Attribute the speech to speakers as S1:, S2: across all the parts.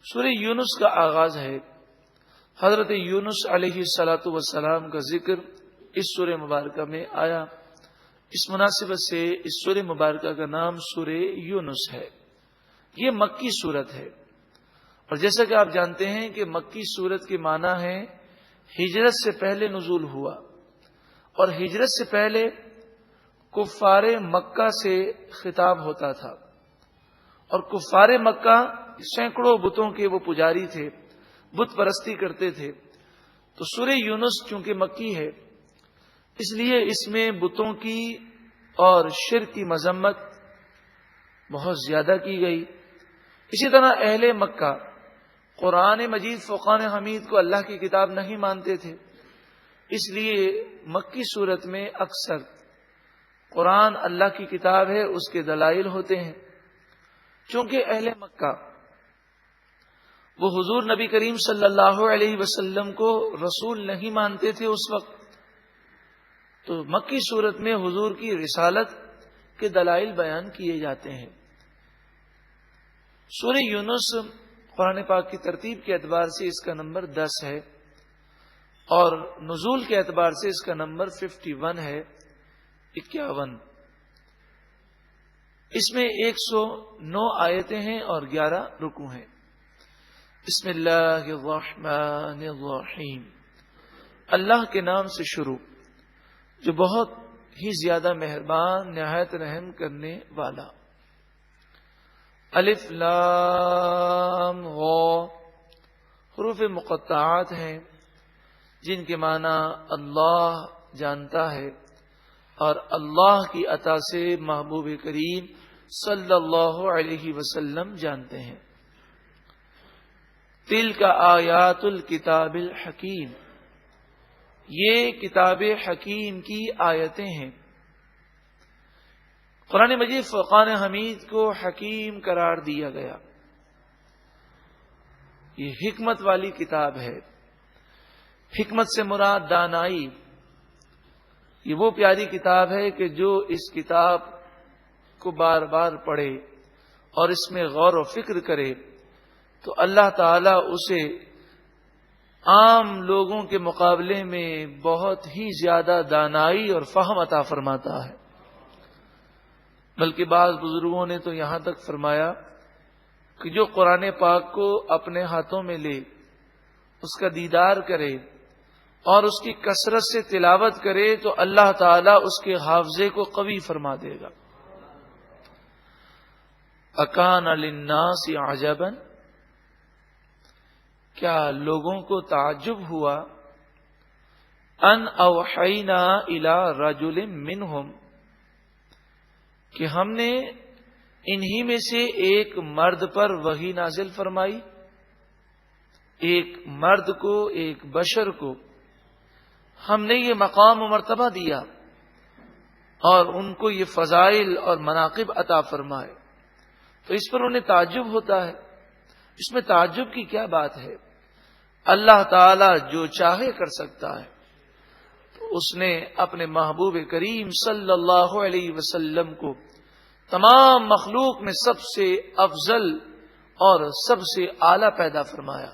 S1: سورہ یونس کا آغاز ہے۔ حضرت یونس علیہ الصلوۃ والسلام کا ذکر اس سورہ مبارکہ میں آیا۔ اس مناسبت سے اس سورہ مبارکہ کا نام سورہ یونس ہے۔ یہ مکی سورت ہے، اور جیسا کہ آپ جانتے ہیں کہ مکی سورت کے معنی ہے ہجرت سے پہلے نزول ہوا، اور ہجرت سے پہلے کفار مکہ سے خطاب ہوتا تھا، اور کفار مکہ سینکڑوں بتوں کے وہ پجاری تھے، بت پرستی کرتے تھے۔ تو سورہ یونس چونکہ مکی ہے، اس لیے اس میں بتوں کی اور شرک کی مذمت بہت زیادہ کی گئی۔ اسی طرح اہل مکہ قرآن مجید فرقان حمید کو اللہ کی کتاب نہیں مانتے تھے، اس لیے مکی صورت میں اکثر قرآن اللہ کی کتاب ہے اس کے دلائل ہوتے ہیں۔ چونکہ اہل مکہ وہ حضور نبی کریم صلی اللہ علیہ وسلم کو رسول نہیں مانتے تھے اس وقت، تو مکی صورت میں حضور کی رسالت کے دلائل بیان کیے جاتے ہیں۔ سورہ یونس قرآن پاک کی ترتیب کے اعتبار سے اس کا نمبر 10 ہے، اور نزول کے اعتبار سے اس کا نمبر 51 ہے، 51۔ اس میں 109 آیتیں ہیں اور 11 رکوع ہیں۔ بسم اللہ الرحمن الرحیم، اللہ کے نام سے شروع جو بہت ہی زیادہ مہربان نہایت رحم کرنے والا۔ الف لام را، حروف مقطعات ہیں جن کے معنی اللہ جانتا ہے، اور اللہ کی عطا سے محبوب کریم صلی اللہ علیہ وسلم جانتے ہیں۔ تلک آیات الکتاب الحکیم، یہ کتاب حکیم کی آیتیں ہیں۔ قرآن مجید فرقان حمید کو حکیم قرار دیا گیا۔ یہ حکمت والی کتاب ہے۔ حکمت سے مراد دانائی۔ یہ وہ پیاری کتاب ہے کہ جو اس کتاب کو بار بار پڑھے اور اس میں غور و فکر کرے تو اللہ تعالی اسے عام لوگوں کے مقابلے میں بہت ہی زیادہ دانائی اور فہم عطا فرماتا ہے۔ بلکہ بعض بزرگوں نے تو یہاں تک فرمایا کہ جو قرآن پاک کو اپنے ہاتھوں میں لے، اس کا دیدار کرے اور اس کی کثرت سے تلاوت کرے تو اللہ تعالیٰ اس کے حافظے کو قوی فرما دے گا۔ اکان للناس عجبا، کیا لوگوں کو تعجب ہوا، ان اوحینا الی رجل منہم، کہ ہم نے انہی میں سے ایک مرد پر وحی نازل فرمائی، ایک مرد کو، ایک بشر کو ہم نے یہ مقام و مرتبہ دیا اور ان کو یہ فضائل اور مناقب عطا فرمائے، تو اس پر انہیں تعجب ہوتا ہے۔ اس میں تعجب کی کیا بات ہے؟ اللہ تعالی جو چاہے کر سکتا ہے، تو اس نے اپنے محبوب کریم صلی اللہ علیہ وسلم کو تمام مخلوق میں سب سے افضل اور سب سے اعلی پیدا فرمایا۔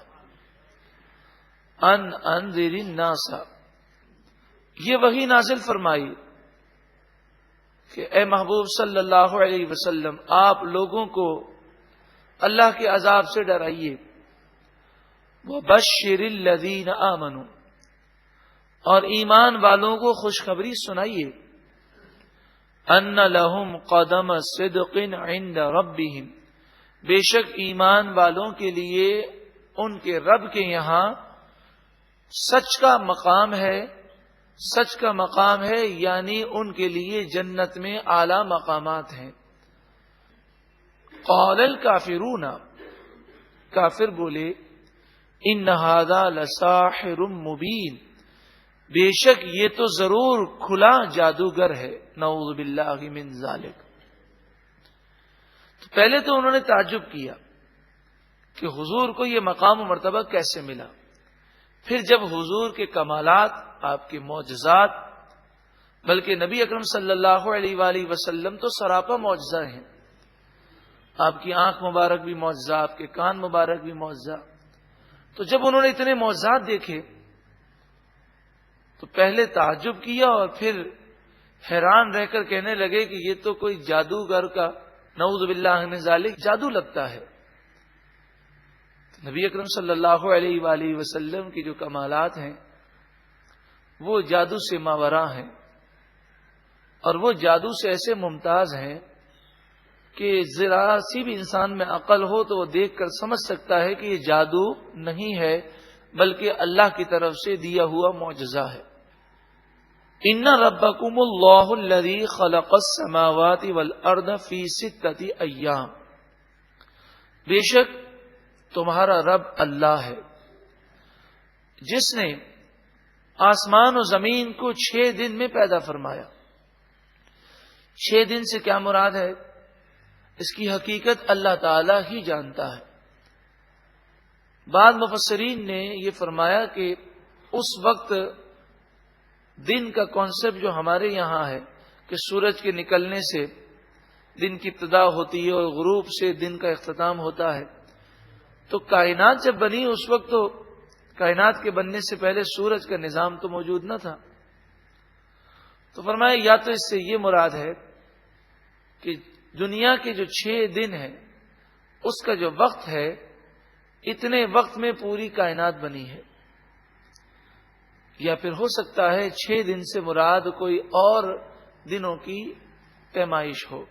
S1: انذر الناس، یہ وحی نازل فرمائی کہ اے محبوب صلی اللہ علیہ وسلم آپ لوگوں کو اللہ کے عذاب سے ڈرائیے، وبشر الذین آمنوا، اور ایمان والوں کو خوشخبری سنائیے، ان لہم قدم صدق عند ربہم، بے شک ایمان والوں کے لیے ان کے رب کے یہاں سچ کا مقام ہے، سچ کا مقام ہے، یعنی ان کے لیے جنت میں اعلی مقامات ہیں۔ قال الکافرون، کافر بولے، ان ھذا لساحر مبین، بے شک یہ تو ضرور کھلا جادوگر ہے، نعوذ باللہ من ذالک۔ تو پہلے تو انہوں نے تعجب کیا کہ حضور کو یہ مقام و مرتبہ کیسے ملا، پھر جب حضور کے کمالات، آپ کے معجزات، بلکہ نبی اکرم صلی اللہ علیہ وآلہ وسلم تو سراپا معجزہ ہیں، آپ کی آنکھ مبارک بھی معجزہ، آپ کے کان مبارک بھی معجزہ۔ تو جب انہوں نے اتنے معجزات دیکھے تو پہلے تعجب کیا اور پھر حیران رہ کر کہنے لگے کہ یہ تو کوئی جادوگر کا نعوذ باللہ من ذالک جادو لگتا ہے۔ نبی اکرم صلی اللہ علیہ وآلہ وسلم کی جو کمالات ہیں وہ جادو سے ماورا ہیں، اور وہ جادو سے ایسے ممتاز ہیں کہ ذرا سی بھی انسان میں عقل ہو تو وہ دیکھ کر سمجھ سکتا ہے کہ یہ جادو نہیں ہے بلکہ اللہ کی طرف سے دیا ہوا معجزہ ہے۔ ان ربکم اللہ الذی خلق السماوات والارض فی 6 ایام، بے شک تمہارا رب اللہ ہے جس نے آسمان و زمین کو 6 دن میں پیدا فرمایا۔ 6 دن سے کیا مراد ہے؟ اس کی حقیقت اللہ تعالی ہی جانتا ہے۔ بعض مفسرین نے یہ فرمایا کہ اس وقت دن کا کانسیپٹ جو ہمارے یہاں ہے کہ سورج کے نکلنے سے دن کی ابتدا ہوتی ہے اور غروب سے دن کا اختتام ہوتا ہے، تو کائنات جب بنی اس وقت تو کائنات کے بننے سے پہلے سورج کا نظام تو موجود نہ تھا۔ تو فرمایا یا تو اس سے یہ مراد ہے کہ دنیا کے جو 6 دن ہیں اس کا جو وقت ہے اتنے وقت میں پوری کائنات بنی ہے، یا پھر ہو سکتا ہے 6 دن سے مراد کوئی اور دنوں کی پیمائش ہو۔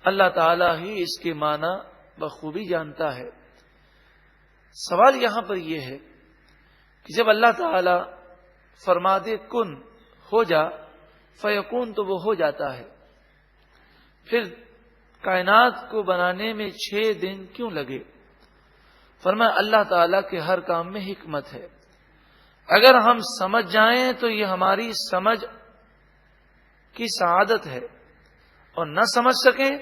S1: اللہ تعالی ہی اس کے معنی بخوبی جانتا ہے۔ سوال یہاں پر یہ ہے کہ جب اللہ تعالی فرما دے کن ہو جا فیکون تو وہ ہو جاتا ہے، پھر کائنات کو بنانے میں 6 دن کیوں لگے؟ فرمایا اللہ تعالیٰ کے ہر کام میں حکمت ہے۔ اگر ہم سمجھ جائیں تو یہ ہماری سمجھ کی سعادت ہے، اور نہ سمجھ سکیں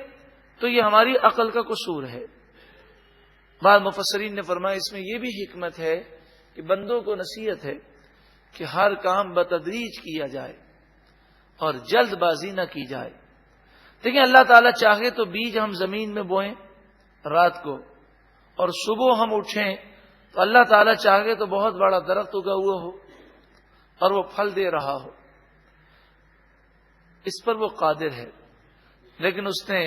S1: تو یہ ہماری عقل کا قصور ہے۔ بعض مفسرین نے فرمایا اس میں یہ بھی حکمت ہے کہ بندوں کو نصیحت ہے کہ ہر کام بتدریج کیا جائے اور جلد بازی نہ کی جائے۔ دیکھیں اللہ تعالیٰ چاہے تو بیج ہم زمین میں بوئیں رات کو اور صبح ہم اٹھیں تو اللہ تعالیٰ چاہے تو بہت بڑا درخت اگا ہوا ہو اور وہ پھل دے رہا ہو، اس پر وہ قادر ہے، لیکن اس نے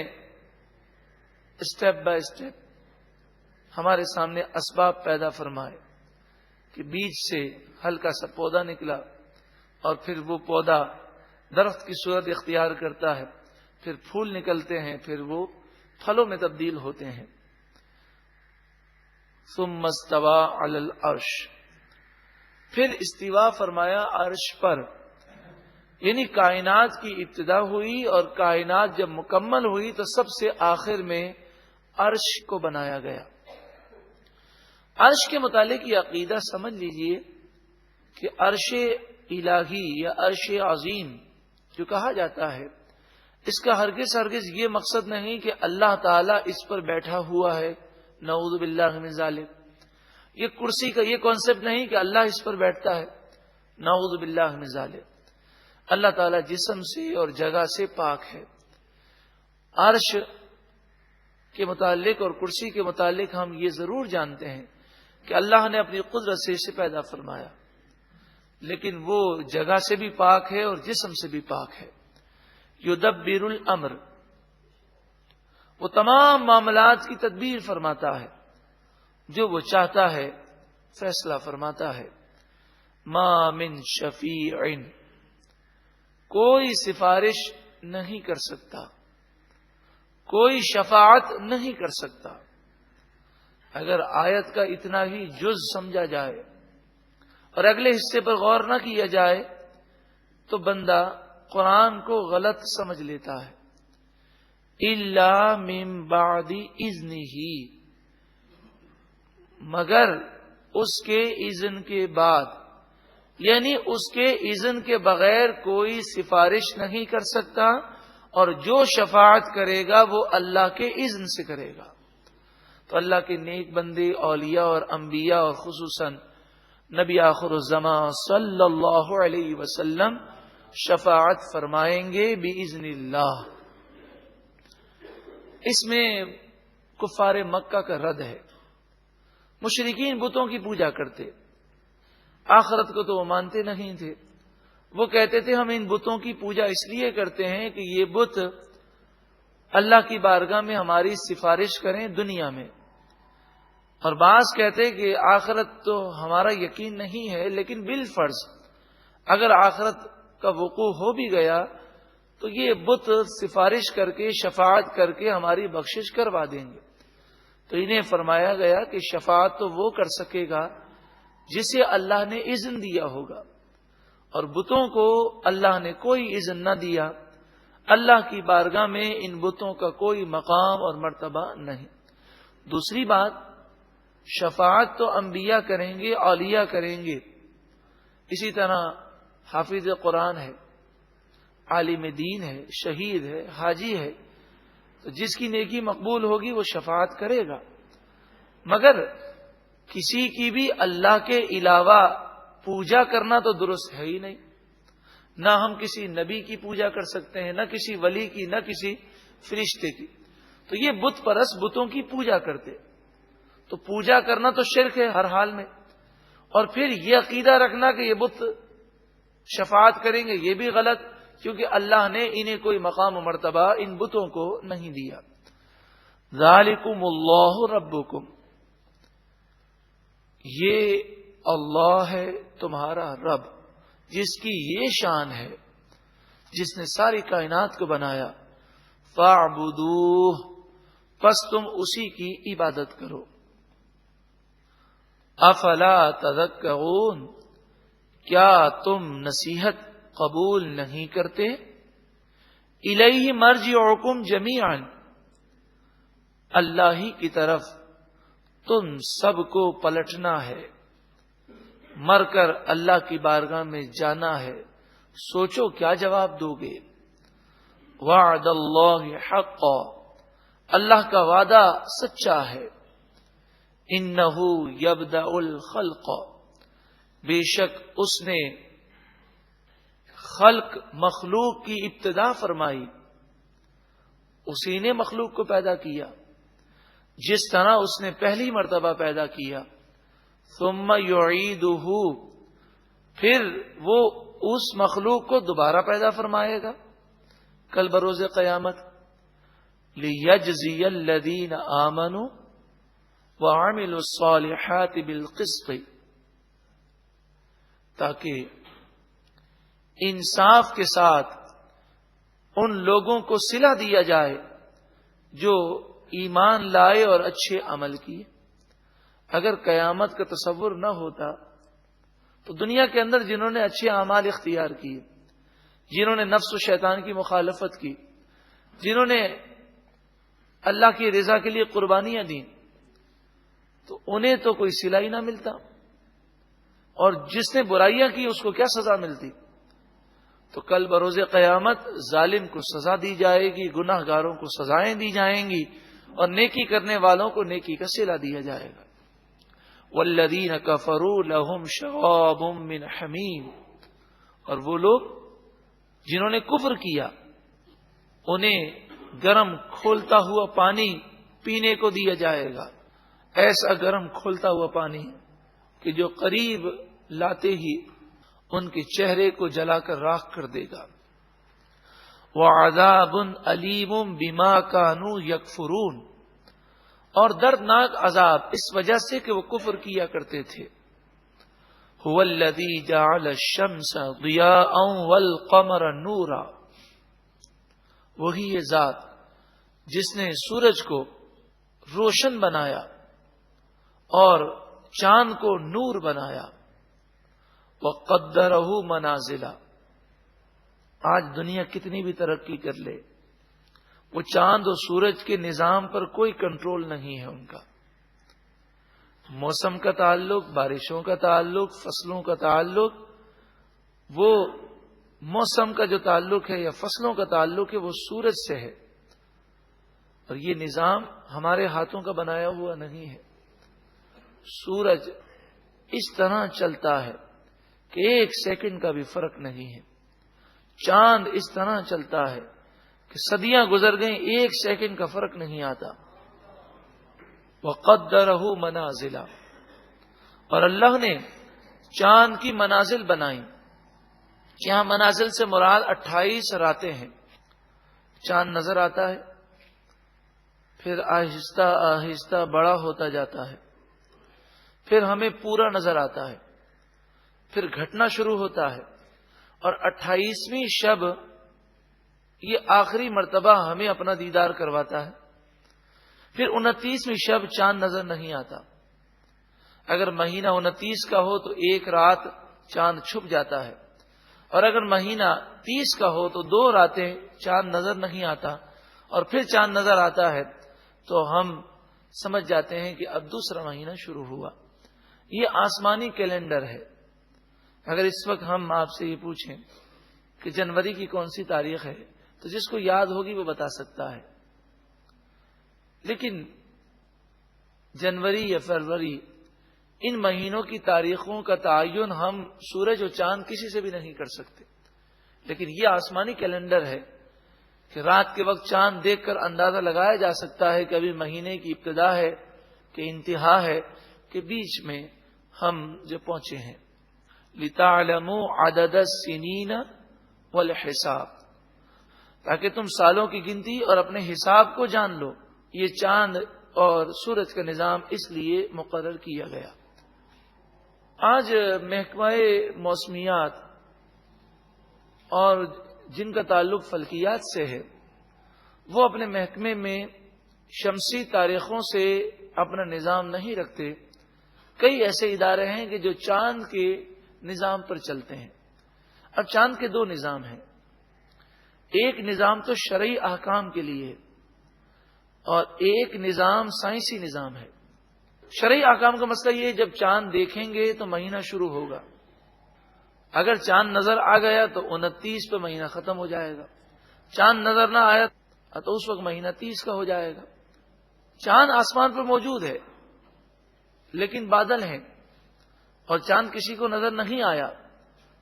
S1: اسٹیپ بائی اسٹیپ ہمارے سامنے اسباب پیدا فرمائے کہ بیج سے ہلکا سا پودا نکلا اور پھر وہ پودا درخت کی صورت اختیار کرتا ہے، پھر پھول نکلتے ہیں، پھر وہ پھلوں میں تبدیل ہوتے ہیں۔ ثم استوى علی العرش، پھر استوا فرمایا عرش پر، یعنی کائنات کی ابتدا ہوئی اور کائنات جب مکمل ہوئی تو سب سے آخر میں عرش کو بنایا گیا۔ عرش کے متعلق یہ عقیدہ سمجھ لیجئے کہ عرش الہی یا عرش عظیم جو کہا جاتا ہے اس کا ہرگز یہ مقصد نہیں کہ اللہ تعالیٰ اس پر بیٹھا ہوا ہے، نعوذ باللہ من ذالک۔ یہ کرسی کا یہ کانسیپٹ نہیں کہ اللہ اس پر بیٹھتا ہے، نعوذ باللہ من ذالک۔ اللہ تعالیٰ جسم سے اور جگہ سے پاک ہے۔ عرش کے متعلق اور کرسی کے متعلق ہم یہ ضرور جانتے ہیں کہ اللہ نے اپنی قدرت سے اسے پیدا فرمایا، لیکن وہ جگہ سے بھی پاک ہے اور جسم سے بھی پاک ہے۔ یدبر الامر، وہ تمام معاملات کی تدبیر فرماتا ہے، جو وہ چاہتا ہے فیصلہ فرماتا ہے۔ ما من شفیع، کوئی سفارش نہیں کر سکتا، کوئی شفاعت نہیں کر سکتا۔ اگر آیت کا اتنا ہی جز سمجھا جائے اور اگلے حصے پر غور نہ کیا جائے تو بندہ قرآن کو غلط سمجھ لیتا ہے۔ الا من بعد اذنہ، مگر اس کے اذن کے بعد، یعنی اس کے اذن کے بغیر کوئی سفارش نہیں کر سکتا، اور جو شفاعت کرے گا وہ اللہ کے اذن سے کرے گا۔ تو اللہ کے نیک بندے، اولیاء اور انبیاء اور خصوصاً نبی آخر الزمان صلی اللہ علیہ وسلم شفاعت فرمائیں گے بِإِذْنِ اللہ۔ اس میں کفار مکہ کا رد ہے۔ مشرکین بتوں کی پوجا کرتے، آخرت کو تو وہ مانتے نہیں تھے۔ وہ کہتے تھے ہم ان بتوں کی پوجا اس لیے کرتے ہیں کہ یہ بت اللہ کی بارگاہ میں ہماری سفارش کریں دنیا میں، اور بعض کہتے کہ آخرت تو ہمارا یقین نہیں ہے، لیکن بالفرض اگر آخرت کا وقوع ہو بھی گیا تو یہ بت سفارش کر کے شفاعت کر کے ہماری بخشش کروا دیں گے۔ تو انہیں فرمایا گیا کہ شفاعت تو وہ کر سکے گا جسے اللہ نے اذن دیا ہوگا، اور بتوں کو اللہ نے کوئی اذن نہ دیا۔ اللہ کی بارگاہ میں ان بتوں کا کوئی مقام اور مرتبہ نہیں۔ دوسری بات، شفاعت تو انبیاء کریں گے، اولیاء کریں گے۔ اسی طرح حافظ قرآن ہے، عالم دین ہے، شہید ہے، حاجی ہے، تو جس کی نیکی مقبول ہوگی وہ شفاعت کرے گا، مگر کسی کی بھی اللہ کے علاوہ پوجا کرنا تو درست ہے ہی نہیں۔ نہ ہم کسی نبی کی پوجا کر سکتے ہیں، نہ کسی ولی کی، نہ کسی فرشتے کی۔ تو یہ بت پرست بتوں کی پوجا کرتے، تو پوجا کرنا تو شرک ہے ہر حال میں، اور پھر یہ عقیدہ رکھنا کہ یہ بت شفاعت کریں گے یہ بھی غلط، کیونکہ اللہ نے انہیں کوئی مقام و مرتبہ ان بتوں کو نہیں دیا۔ ذالکم اللہ ربکم، یہ اللہ ہے تمہارا رب، جس کی یہ شان ہے، جس نے ساری کائنات کو بنایا۔ فاعبدوہ، پس تم اسی کی عبادت کرو۔ افلا تذکرون، کیا تم نصیحت قبول نہیں کرتے؟ الیہ مرجعکم جمیعا، اللہ ہی کی طرف تم سب کو پلٹنا ہے، مر کر اللہ کی بارگاہ میں جانا ہے۔ سوچو کیا جواب دو گے۔ وعد اللہ حق، اللہ کا وعدہ سچا ہے۔ انہ یبدأ الخلق، بے شک اس نے خلق مخلوق کی ابتدا فرمائی، اسی نے مخلوق کو پیدا کیا جس طرح اس نے پہلی مرتبہ پیدا کیا۔ ثم یعیدہ، پھر وہ اس مخلوق کو دوبارہ پیدا فرمائے گا کل بروز قیامت۔ لیجزی الذین آمنوا وعملوا الصالحات بالقسط، تاکہ انصاف کے ساتھ ان لوگوں کو صلہ دیا جائے جو ایمان لائے اور اچھے عمل کیے۔ اگر قیامت کا تصور نہ ہوتا تو دنیا کے اندر جنہوں نے اچھے اعمال اختیار کیے، جنہوں نے نفس و شیطان کی مخالفت کی، جنہوں نے اللہ کی رضا کے لیے قربانیاں دیں، تو انہیں تو کوئی صلہ ہی نہ ملتا، اور جس نے برائیاں کی اس کو کیا سزا ملتی۔ تو کل بروز قیامت ظالم کو سزا دی جائے گی، گناہ گاروں کو سزائیں دی جائیں گی، اور نیکی کرنے والوں کو نیکی کا صلہ دیا جائے گا۔ والذین کفروا لهم شراب من حمیم، اور وہ لوگ جنہوں نے کفر کیا انہیں گرم کھولتا ہوا پانی پینے کو دیا جائے گا، ایسا گرم کھولتا ہوا پانی کہ جو قریب لاتے ہی ان کے چہرے کو جلا کر راکھ کر دے گا۔ وعذاب علیم بما كانوا یکفرون، اور دردناک عذاب اس وجہ سے کہ وہ کفر کیا کرتے تھے۔ هو الذی جعل الشمس ضیاء والقمر نورا، وہی یہ ذات جس نے سورج کو روشن بنایا اور چاند کو نور بنایا۔ وقدرہ منازل، آج دنیا کتنی بھی ترقی کر لے، وہ چاند اور سورج کے نظام پر کوئی کنٹرول نہیں ہے ان کا۔ موسم کا تعلق، بارشوں کا تعلق، فصلوں کا تعلق، وہ موسم کا جو تعلق ہے یا فصلوں کا تعلق ہے وہ سورج سے ہے، اور یہ نظام ہمارے ہاتھوں کا بنایا ہوا نہیں ہے۔ سورج اس طرح چلتا ہے کہ ایک سیکنڈ کا بھی فرق نہیں ہے، چاند اس طرح چلتا ہے کہ صدیاں گزر گئیں، ایک سیکنڈ کا فرق نہیں آتا۔ وَقَدَّرَهُ مَنَازِلَ، اور اللہ نے چاند کی منازل بنائی. یہاں منازل سے مراد 28 راتیں ہیں. چاند نظر آتا ہے، پھر آہستہ آہستہ بڑا ہوتا جاتا ہے، پھر ہمیں پورا نظر آتا ہے، پھر گھٹنا شروع ہوتا ہے، اور 28ویں شب یہ آخری مرتبہ ہمیں اپنا دیدار کرواتا ہے. پھر 29ویں شب چاند نظر نہیں آتا. اگر مہینہ 29 کا ہو تو ایک رات چاند چھپ جاتا ہے، اور اگر مہینہ 30 کا ہو تو 2 راتیں چاند نظر نہیں آتا، اور پھر چاند نظر آتا ہے تو ہم سمجھ جاتے ہیں کہ اب دوسرا مہینہ شروع ہوا. یہ آسمانی کیلنڈر ہے. اگر اس وقت ہم آپ سے یہ پوچھیں کہ جنوری کی کون سی تاریخ ہے تو جس کو یاد ہوگی وہ بتا سکتا ہے. لیکن جنوری یا فروری، ان مہینوں کی تاریخوں کا تعین ہم سورج اور چاند کسی سے بھی نہیں کر سکتے. لیکن یہ آسمانی کیلنڈر ہے کہ رات کے وقت چاند دیکھ کر اندازہ لگایا جا سکتا ہے کہ ابھی مہینے کی ابتدا ہے کہ انتہا ہے کہ بیچ میں ہم جو پہنچے ہیں. لِتَعْلَمُوا عَدَدَ السِّنِينَ وَالْحِسَابَ، تاکہ تم سالوں کی گنتی اور اپنے حساب کو جان لو. یہ چاند اور سورج کا نظام اس لیے مقرر کیا گیا. آج محکمہ موسمیات اور جن کا تعلق فلکیات سے ہے، وہ اپنے محکمے میں شمسی تاریخوں سے اپنا نظام نہیں رکھتے. کئی ایسے ادارے ہیں کہ جو چاند کے نظام پر چلتے ہیں. اب چاند کے 2 نظام ہیں. ایک نظام تو شرعی احکام کے لیے اور ایک نظام سائنسی نظام ہے. شرعی احکام کا مسئلہ یہ ہے جب چاند دیکھیں گے تو مہینہ شروع ہوگا. اگر چاند نظر آ گیا تو 29 پہ مہینہ ختم ہو جائے گا. چاند نظر نہ آیا تو اس وقت مہینہ 30 کا ہو جائے گا. چاند آسمان پر موجود ہے لیکن بادل ہیں اور چاند کسی کو نظر نہیں آیا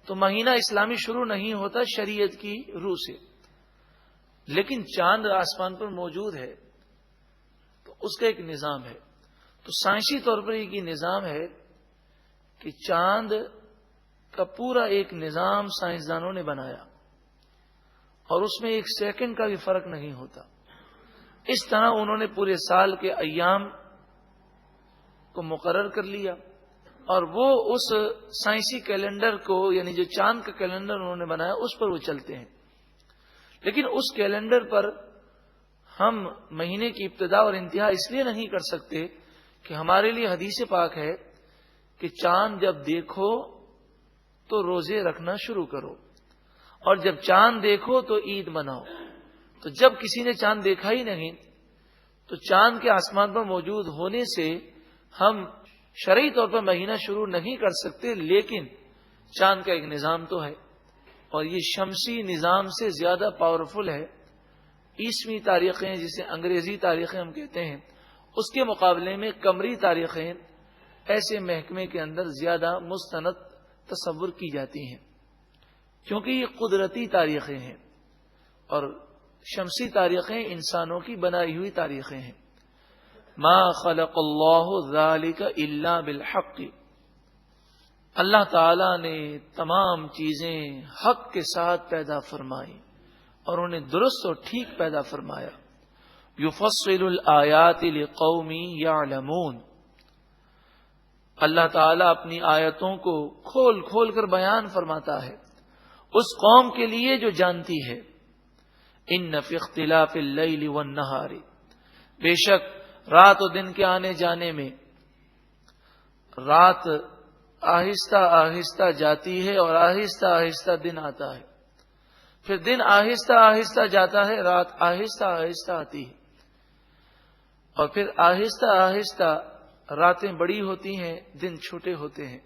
S1: تو مہینہ اسلامی شروع نہیں ہوتا شریعت کی روح سے. لیکن چاند آسمان پر موجود ہے تو اس کا ایک نظام ہے. تو سائنسی طور پر یہ نظام ہے کہ چاند کا پورا ایک نظام سائنسدانوں نے بنایا اور اس میں 1 سیکنڈ کا بھی فرق نہیں ہوتا. اس طرح انہوں نے پورے سال کے ایام کو مقرر کر لیا اور وہ اس سائنسی کیلنڈر کو، یعنی جو چاند کا کیلنڈر انہوں نے بنایا، اس پر وہ چلتے ہیں. لیکن اس کیلنڈر پر ہم مہینے کی ابتدا اور انتہا اس لیے نہیں کر سکتے کہ ہمارے لیے حدیث پاک ہے کہ چاند جب دیکھو تو روزے رکھنا شروع کرو، اور جب چاند دیکھو تو عید مناؤ. تو جب کسی نے چاند دیکھا ہی نہیں تو چاند کے آسمان پر موجود ہونے سے ہم شرعی طور پر مہینہ شروع نہیں کر سکتے. لیکن چاند کا ایک نظام تو ہے اور یہ شمسی نظام سے زیادہ پاورفل ہے. عیسوی تاریخیں جسے انگریزی تاریخیں ہم کہتے ہیں، اس کے مقابلے میں قمری تاریخیں ایسے محکمے کے اندر زیادہ مستند تصور کی جاتی ہیں کیونکہ یہ قدرتی تاریخیں ہیں اور شمسی تاریخیں انسانوں کی بنائی ہوئی تاریخیں ہیں. ما خلق اللہ ذالک الا بالحق، اللہ تعالی نے تمام چیزیں حق کے ساتھ پیدا فرمائی اور انہیں درست اور ٹھیک پیدا فرمایا. یفصل الآیات لقوم یعلمون، اللہ تعالیٰ اپنی آیتوں کو کھول کھول کر بیان فرماتا ہے اس قوم کے لیے جو جانتی ہے. ان فی اختلاف اللیل والنہار، بے شک رات و دن کے آنے جانے میں، رات آہستہ آہستہ جاتی ہے اور آہستہ آہستہ دن آتا ہے، پھر دن آہستہ آہستہ جاتا ہے، رات آہستہ آہستہ آتی ہے، اور پھر آہستہ آہستہ راتیں بڑی ہوتی ہیں، دن چھوٹے ہوتے ہیں.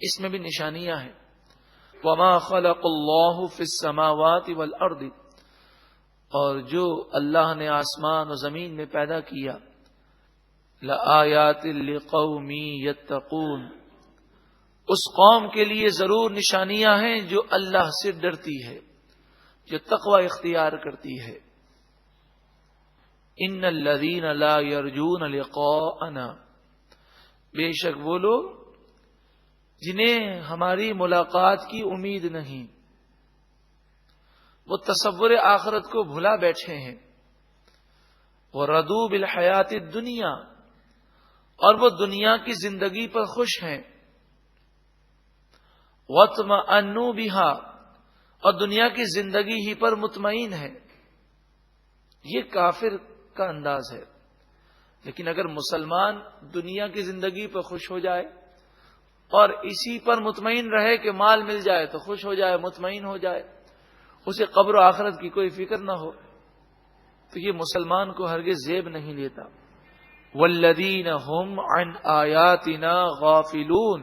S1: اس میں بھی نشانیاں ہیں. وما خلق اللہ فی السماوات والارض، اور جو اللہ نے آسمان و زمین میں پیدا کیا، لآیات لقوم یتقون، اس قوم کے لیے ضرور نشانیاں ہیں جو اللہ سے ڈرتی ہے، جو تقوی اختیار کرتی ہے. ان الذین لا یرجون لقاءنا، بے شک وہ لوگ جنہیں ہماری ملاقات کی امید نہیں، وہ تصور آخرت کو بھلا بیٹھے ہیں، وہ رضوا بالحیات الدنیا، اور وہ دنیا کی زندگی پر خوش ہیں، واطمأنوا بہا، اور دنیا کی زندگی ہی پر مطمئن ہے۔ یہ کافر کا انداز ہے۔ لیکن اگر مسلمان دنیا کی زندگی پر خوش ہو جائے اور اسی پر مطمئن رہے کہ مال مل جائے تو خوش ہو جائے، مطمئن ہو جائے، اسے قبر و آخرت کی کوئی فکر نہ ہو، تو یہ مسلمان کو ہرگز زیب نہیں لیتا۔ والذین هم عن آیاتنا غافلون،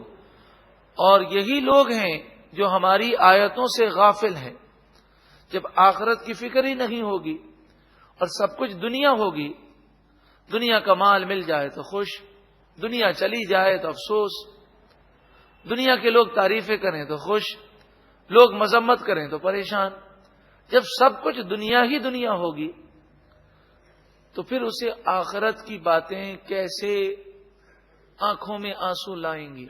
S1: اور یہی لوگ ہیں جو ہماری آیتوں سے غافل ہیں۔ جب آخرت کی فکر ہی نہیں ہوگی اور سب کچھ دنیا ہوگی، دنیا کا مال مل جائے تو خوش، دنیا چلی جائے تو افسوس، دنیا کے لوگ تعریفیں کریں تو خوش، لوگ مذمت کریں تو پریشان۔ جب سب کچھ دنیا ہی دنیا ہوگی تو پھر اسے آخرت کی باتیں کیسے آنکھوں میں آنسو لائیں گی؟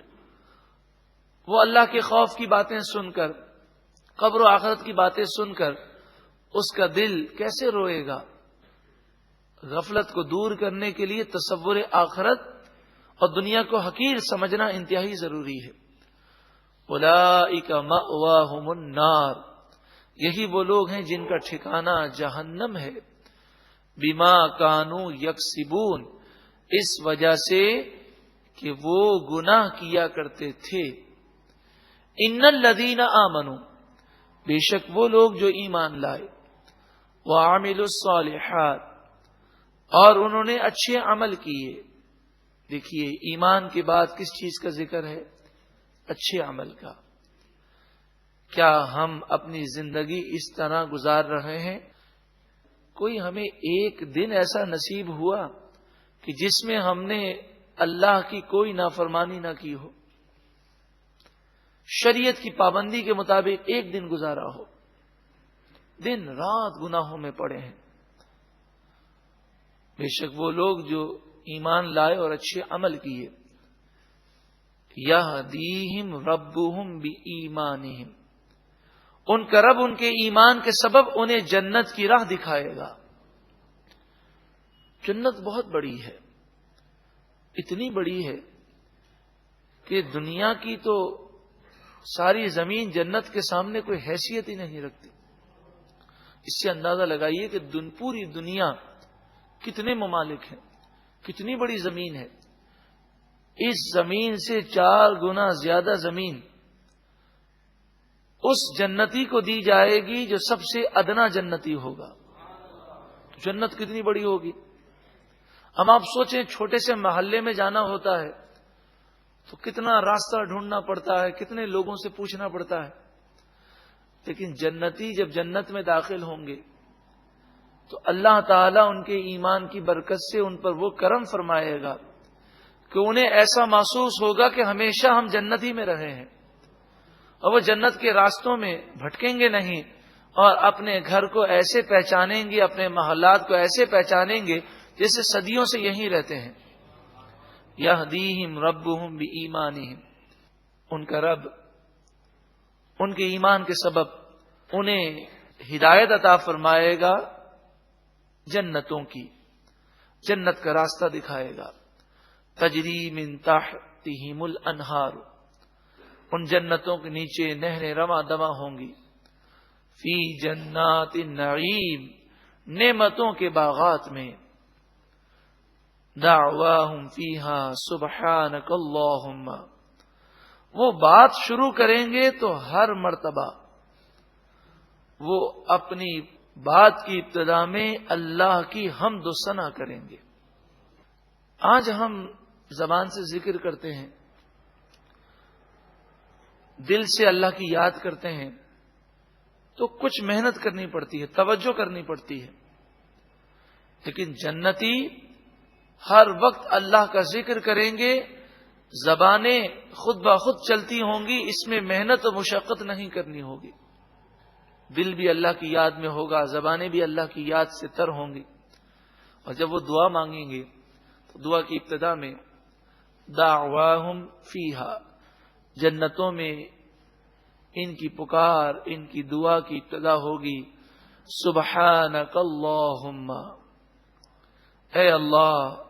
S1: وہ اللہ کے خوف کی باتیں سن کر، قبر و آخرت کی باتیں سن کر اس کا دل کیسے روئے گا؟ غفلت کو دور کرنے کے لیے تصور آخرت اور دنیا کو حقیر سمجھنا انتہائی ضروری ہے۔ اولئک مأواہم النار، یہی وہ لوگ ہیں جن کا ٹھکانہ جہنم ہے۔ بما کانوا یکسبون، اس وجہ سے کہ وہ گناہ کیا کرتے تھے۔ ان الذین آمنوا، بے شک وہ لوگ جو ایمان لائے، وعملوا الصالحات، اور انہوں نے اچھے عمل کیے۔ دیکھیے ایمان کے بعد کس چیز کا ذکر ہے؟ اچھے عمل کا۔ کیا ہم اپنی زندگی اس طرح گزار رہے ہیں؟ کوئی ہمیں ایک دن ایسا نصیب ہوا کہ جس میں ہم نے اللہ کی کوئی نافرمانی نہ کی ہو، شریعت کی پابندی کے مطابق ایک دن گزارا ہو؟ دن رات گناہوں میں پڑے ہیں۔ بے شک وہ لوگ جو ایمان لائے اور اچھے عمل کیے، یہدیہم ربہم بایمانہم، ان کا رب ان کے ایمان کے سبب انہیں جنت کی راہ دکھائے گا۔ جنت بہت بڑی ہے، اتنی بڑی ہے کہ دنیا کی تو ساری زمین جنت کے سامنے کوئی حیثیت ہی نہیں رکھتی۔ اس سے اندازہ لگائیے کہ پوری دنیا کتنے ممالک ہیں، کتنی بڑی زمین ہے۔ اس زمین سے 4 گنا زیادہ زمین اس جنتی کو دی جائے گی جو سب سے ادنا جنتی ہوگا۔ جنت کتنی بڑی ہوگی؟ ہم آپ سوچیں، چھوٹے سے محلے میں جانا ہوتا ہے تو کتنا راستہ ڈھونڈنا پڑتا ہے، کتنے لوگوں سے پوچھنا پڑتا ہے۔ لیکن جنتی جب جنت میں داخل ہوں گے تو اللہ تعالیٰ ان کے ایمان کی برکت سے ان پر وہ کرم فرمائے گا کہ انہیں ایسا محسوس ہوگا کہ ہمیشہ ہم جنت ہی میں رہے ہیں، اور وہ جنت کے راستوں میں بھٹکیں گے نہیں، اور اپنے گھر کو ایسے پہچانیں گے، اپنے محلات کو ایسے پہچانیں گے جیسے صدیوں سے یہیں رہتے ہیں۔ یہدیہم ربہم بایمانہم، ان کا رب ان کے ایمان کے سبب انہیں ہدایت عطا فرمائے گا، جنتوں کی، جنت کا راستہ دکھائے گا۔ تجری من تحتہم الانہار، ان جنتوں کے نیچے نہریں رواں دواں ہوں گی۔ فی جنات النعیم، نعمتوں کے باغات میں۔ دعواہم فیہا سبحانک اللہم، وہ بات شروع کریں گے تو ہر مرتبہ وہ اپنی بات کی ابتدا میں اللہ کی حمد و ثنا کریں گے۔ آج ہم زبان سے ذکر کرتے ہیں، دل سے اللہ کی یاد کرتے ہیں، تو کچھ محنت کرنی پڑتی ہے، توجہ کرنی پڑتی ہے۔ لیکن جنتی ہر وقت اللہ کا ذکر کریں گے، زبانیں خود بخود چلتی ہوں گی، اس میں محنت و مشقت نہیں کرنی ہوگی۔ دل بھی اللہ کی یاد میں ہوگا، زبانیں بھی اللہ کی یاد سے تر ہوں گی، اور جب وہ دعا مانگیں گے تو دعا کی ابتدا میں دعواہم فیہا، جنتوں میں ان کی پکار، ان کی دعا کی ابتدا ہوگی سبحانک اللہم، اے اللہ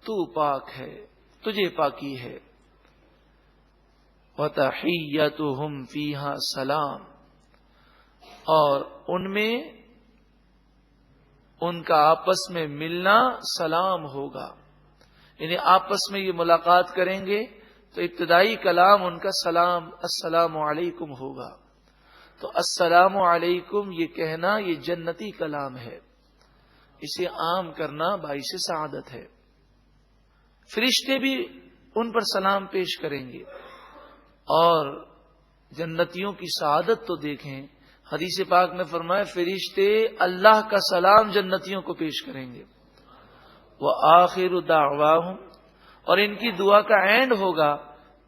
S1: تو پاک ہے، تجھے پاکی ہے، وتحیتہم فیہا سلام، اور ان میں ان کا آپس میں ملنا سلام ہوگا، یعنی آپس میں یہ ملاقات کریں گے تو ابتدائی کلام ان کا سلام السلام علیکم ہوگا۔ تو السلام علیکم یہ کہنا یہ جنتی کلام ہے، اسے عام کرنا باعث سعادت ہے۔ فرشتے بھی ان پر سلام پیش کریں گے، اور جنتیوں کی سعادت تو دیکھیں، حدیث پاک میں فرمایا فرشتے اللہ کا سلام جنتیوں کو پیش کریں گے۔ وآخر دعواہم، اور ان کی دعا کا اینڈ ہوگا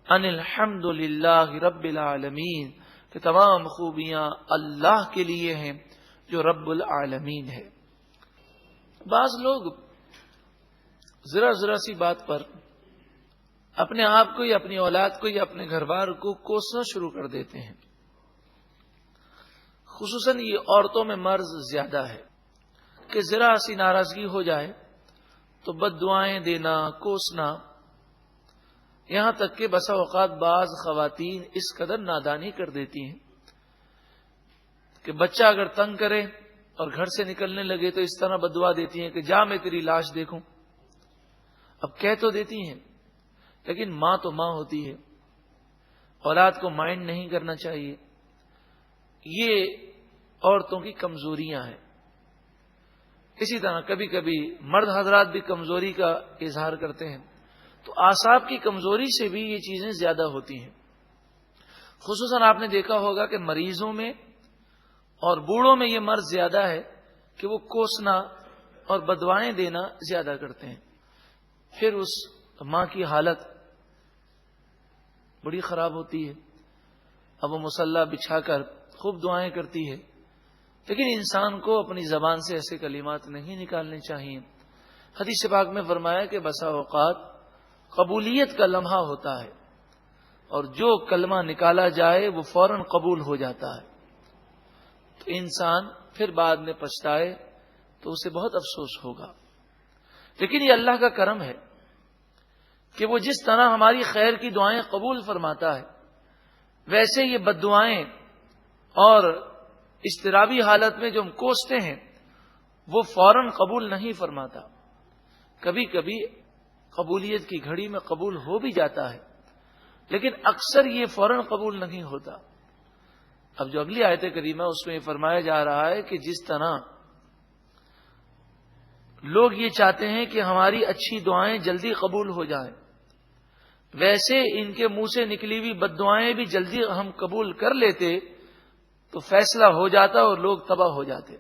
S1: ان الحمد للہ رب العالمین، کہ تمام خوبیاں اللہ کے لیے ہیں جو رب العالمین ہے۔ بعض لوگ ذرا سی بات پر اپنے آپ کو یا اپنی اولاد کو یا اپنے گھر بار کو کوسنا شروع کر دیتے ہیں، خصوصاً یہ عورتوں میں مرض زیادہ ہے کہ ذرا سی ناراضگی ہو جائے تو بد دعائیں دینا، کوسنا، یہاں تک کہ بسا اوقات بعض خواتین اس قدر نادانی کر دیتی ہیں کہ بچہ اگر تنگ کرے اور گھر سے نکلنے لگے تو اس طرح بد دعا دیتی ہیں کہ جا میں تیری لاش دیکھوں۔ اب کہہ تو دیتی ہیں لیکن ماں تو ماں ہوتی ہے، اولاد کو مائنڈ نہیں کرنا چاہیے۔ یہ عورتوں کی کمزوریاں ہیں۔ اسی طرح کبھی کبھی مرد حضرات بھی کمزوری کا اظہار کرتے ہیں، تو اعصاب کی کمزوری سے بھی یہ چیزیں زیادہ ہوتی ہیں۔ خصوصاً آپ نے دیکھا ہوگا کہ مریضوں میں اور بوڑھوں میں یہ مرض زیادہ ہے کہ وہ کوسنا اور بدوائیں دینا زیادہ کرتے ہیں، پھر اس ماں کی حالت بڑی خراب ہوتی ہے۔ اب وہ مصلی بچھا کر خوب دعائیں کرتی ہے، لیکن انسان کو اپنی زبان سے ایسے کلمات نہیں نکالنے چاہیے۔ حدیث پاک میں فرمایا کہ بسا اوقات قبولیت کا لمحہ ہوتا ہے، اور جو کلمہ نکالا جائے وہ فوراً قبول ہو جاتا ہے، تو انسان پھر بعد میں پچھتائے تو اسے بہت افسوس ہوگا۔ لیکن یہ اللہ کا کرم ہے کہ وہ جس طرح ہماری خیر کی دعائیں قبول فرماتا ہے، ویسے یہ بد دعائیں اور اضطرابی حالت میں جو ہم کوستے ہیں وہ فوراً قبول نہیں فرماتا۔ کبھی کبھی قبولیت کی گھڑی میں قبول ہو بھی جاتا ہے، لیکن اکثر یہ فوراً قبول نہیں ہوتا۔ اب جو اگلی آیت کریمہ اس میں یہ فرمایا جا رہا ہے کہ جس طرح لوگ یہ چاہتے ہیں کہ ہماری اچھی دعائیں جلدی قبول ہو جائیں، ویسے ان کے منہ سے نکلی ہوئی بد دعائیں بھی جلدی ہم قبول کر لیتے تو فیصلہ ہو جاتا اور لوگ تباہ ہو جاتے۔